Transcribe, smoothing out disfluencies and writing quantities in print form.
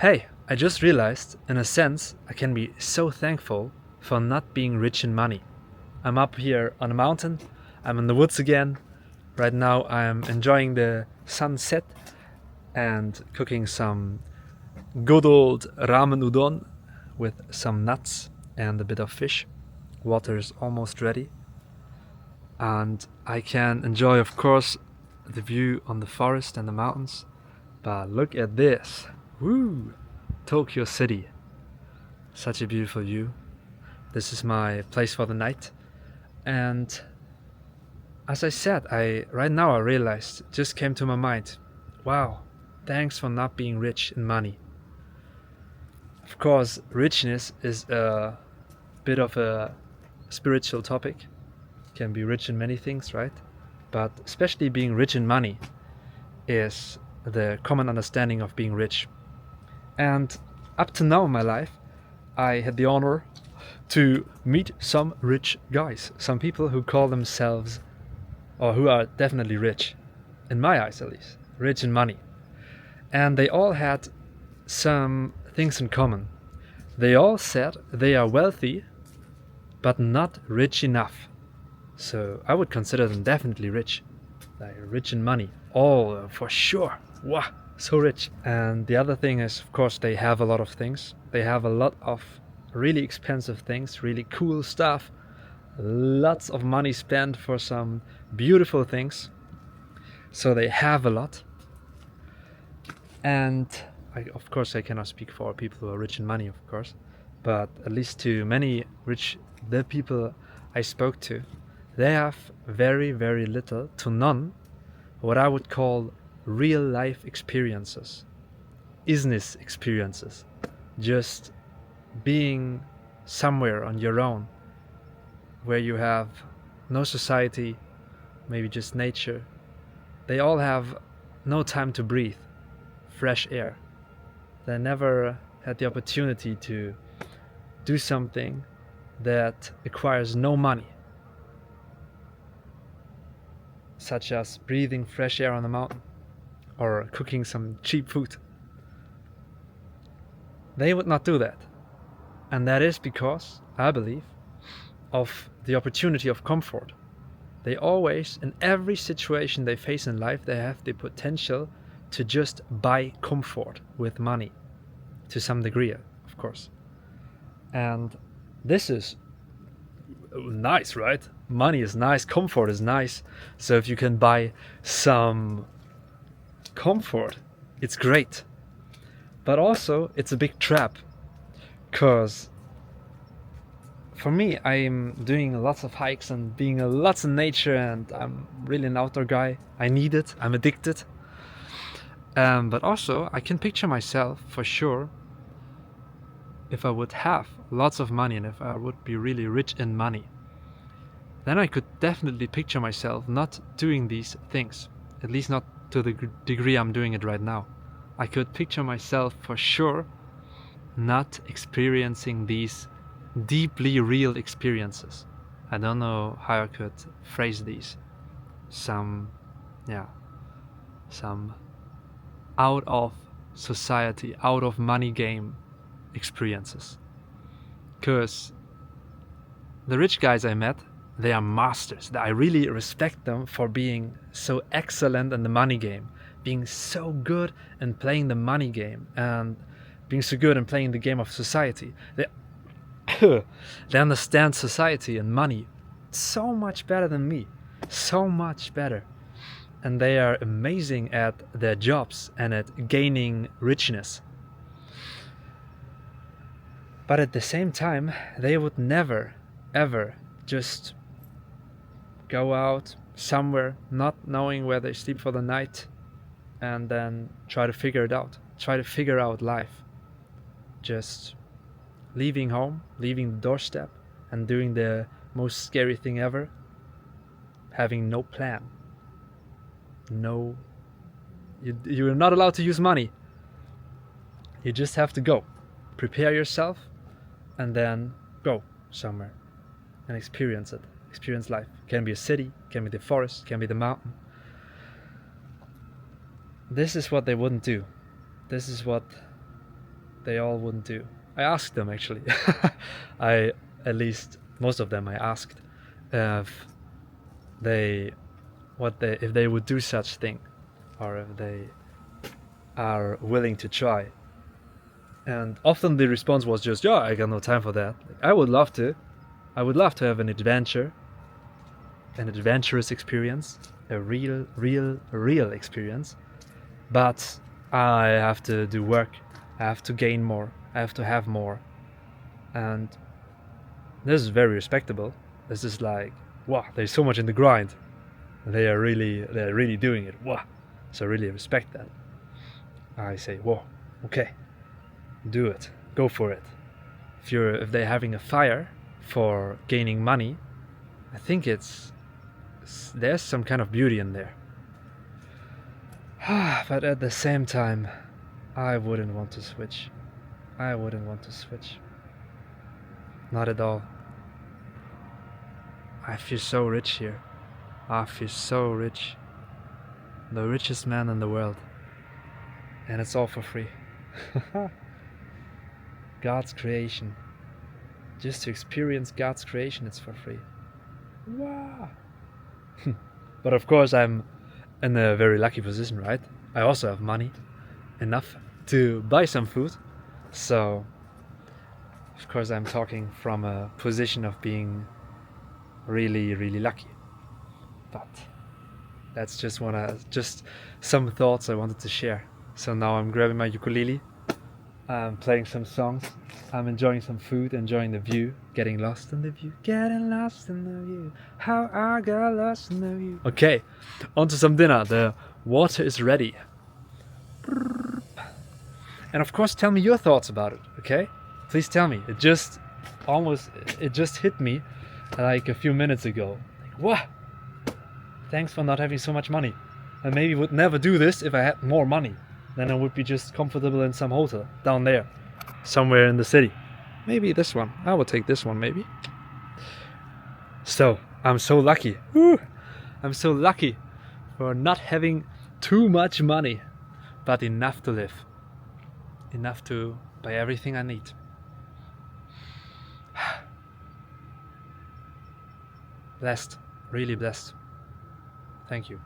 Hey, I just realized, in a sense, I can be so thankful for not being rich in money. I'm up here on a mountain, I'm in the woods again. Right now, I'm enjoying the sunset and cooking some good old ramen udon with some nuts and a bit of fish. Water's almost ready. And I can enjoy, of course, the view on the forest and the mountains. But look at this. Woo! Tokyo City. Such a beautiful view. This is my place for the night. And as I said, right now I realized, it just came to my mind, wow, thanks for not being rich in money. Of course, richness is a bit of a spiritual topic. Can be rich in many things, right? But especially being rich in money is the common understanding of being rich. And up to now in my life, I had the honor to meet some rich guys, some people who call themselves, or who are definitely rich, in my eyes at least, rich in money. And they all had some things in common. They all said they are wealthy, but not rich enough. So I would consider them definitely rich, like rich in money. All for sure. Wow, so rich. And the other thing is, of course, they have a lot of things. They have a lot of really expensive things, really cool stuff. Lots of money spent for some beautiful things. So they have a lot. And of course, I cannot speak for people who are rich in money, of course. But at least to the people I spoke to, they have very, very little to none what I would call real life experiences, isness experiences, just being somewhere on your own where you have no society, maybe just nature. They all have no time to breathe, fresh air. They never had the opportunity to do something that requires no money, such as breathing fresh air on the mountain or cooking some cheap food. They would not do that. And that is because, I believe, of the opportunity of comfort. They always, in every situation they face in life, they have the potential to just buy comfort with money, to some degree, of course. And this is nice, right? Money is nice, comfort is nice. So if you can buy some comfort, it's great. But also, it's a big trap, because for me, I'm doing lots of hikes and being lots in nature, and I'm really an outdoor guy. I need it, I'm addicted. But also, I can picture myself, for sure, if I would have lots of money and if I would be really rich in money, then I could definitely picture myself not doing these things, at least not to the degree I'm doing it right now. I could picture myself, for sure, not experiencing these deeply real experiences. I don't know how I could phrase these. Some out of society, out of money game experiences. Because the rich guys I met, they are masters. I really respect them for being so excellent in the money game, being so good in playing the money game, and being so good in playing the game of society. They understand society and money so much better than me, so much better. And they are amazing at their jobs and at gaining richness. But at the same time, they would never, ever just go out somewhere not knowing where they sleep for the night and then try to figure it out, try to figure out life. Just leaving home, leaving the doorstep, and doing the most scary thing ever, having no plan. You're not allowed to use money. You just have to go. Prepare yourself and then go somewhere and experience it. Experience life. Can be a city, can be the forest, can be the mountain. This is what they wouldn't do. This is what they all wouldn't do. I asked them actually. I at least most of them I asked if if they would do such thing, or if they are willing to try. And often the response was just, "Yeah, I got no time for that. Like, I would love to. I would love to have an adventurous experience, a real experience. But I have to do work. I have to gain more. I have to have more." And this is very respectable. This is like, wow, there's so much in the grind. They're really doing it. Wow. So I really respect that. I say, whoa, okay, do it. Go for it. If they're having a fire for gaining money, I think there's some kind of beauty in there. But at the same time, I wouldn't want to switch. I wouldn't want to switch. Not at all. I feel so rich here. I feel so rich. The richest man in the world. And it's all for free. God's creation. Just to experience God's creation, it's for free. Wow. But of course, I'm in a very lucky position, right? I also have money, enough to buy some food. So, of course, I'm talking from a position of being really, really lucky. But that's just some thoughts I wanted to share. So now I'm grabbing my ukulele, I'm playing some songs, I'm enjoying some food, enjoying the view, getting lost in the view, getting lost in the view, how I got lost in the view. Okay, on to some dinner. The water is ready. And of course, tell me your thoughts about it, okay? Please tell me. It just hit me like a few minutes ago. Like, what? Thanks for not having so much money. I maybe would never do this if I had more money. Then I would be just comfortable in some hotel down there, somewhere in the city. Maybe this one. I would take this one, maybe. So, I'm so lucky. Woo! I'm so lucky for not having too much money, but enough to live. Enough to buy everything I need. Blessed. Really blessed. Thank you.